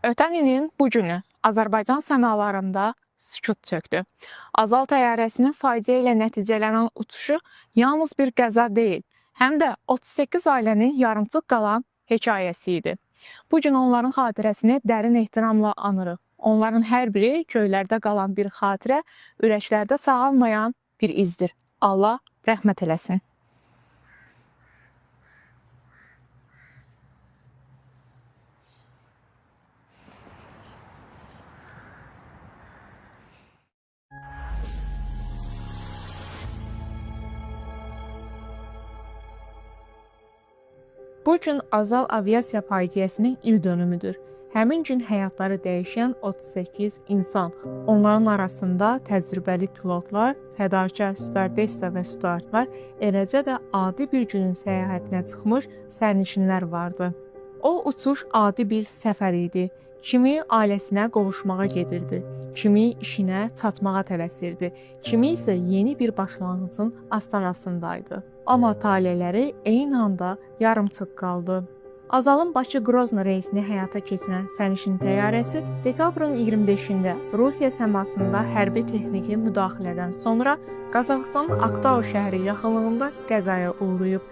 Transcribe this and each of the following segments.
Ötən ilin bu günü Azərbaycan səmalarında sükut çökdü. Azal təyyarəsinin faciə ilə nəticələnən uçuşu yalnız bir qəza deyil, həm də 38 ailənin yarımçıq qalan hekayəsi idi. Bu gün onların xatirəsini dərin ehtiramla anırıq. Onların hər biri göylərdə qalan bir xatirə, ürəklərdə sağalmayan bir izdir. Allah rəhmət eləsin. Bu gün Azal aviasiya faciəsinin ildönümüdür. Həmin gün həyatları dəyişən 38 insan, onların arasında təcrübəli pilotlar, fədakar stüardessa və stüardlar, eləcə də adi bir günün səyahətinə çıxmış sərnişinlər vardı. O uçuş adi bir səfər idi. Kimi ailəsinə qovuşmağa gedirdi, kimi işinə çatmağa tələsirdi, kimi isə yeni bir başlanğıcın astanasındaydı. Amma taleləri eyni anda yarımçıq qaldı. Azalın Bakı-Qrozno reysini həyata keçirən sərnişin təyyarəsi dekabrın 25-də Rusiya səmasında hərbi texniki müdaxilədən sonra Qazaxıstanın Aktau şəhəri yaxınlığında qəzaya uğrayıb.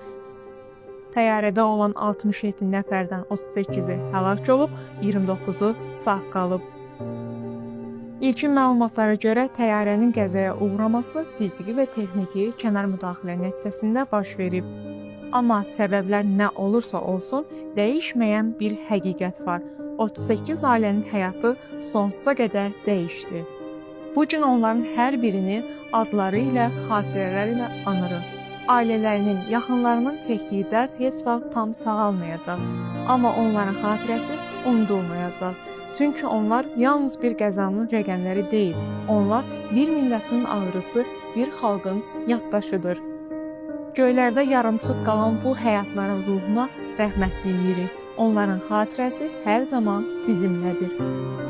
Təyyarədə olan 67 nəfərdən 38-i həlak olub, 29-u sağ qalıb. İlkin məlumatlara görə təyyarənin qəzaya uğraması fiziki və texniki kənar müdaxilə nəticəsində baş verib. Amma səbəblər nə olursa olsun, dəyişməyən bir həqiqət var. 38 ailənin həyatı sonsuza qədər dəyişdi. Bu gün onların hər birini adları ilə, xatirələri ilə anırıq. Ailələrinin, yaxınlarının çəkdiyi dərd heç vaxt tam sağalmayacaq. Amma onların xatirəsi unudulmayacaq. Çünki onlar yalnız bir qəzanın rəqəmləri deyil. Onlar bir millətin ağrısı, bir xalqın yaddaşıdır. Göylərdə yarımçıq qalan bu həyatların ruhuna rəhmət deyirik. Onların xatirəsi hər zaman bizimlədir.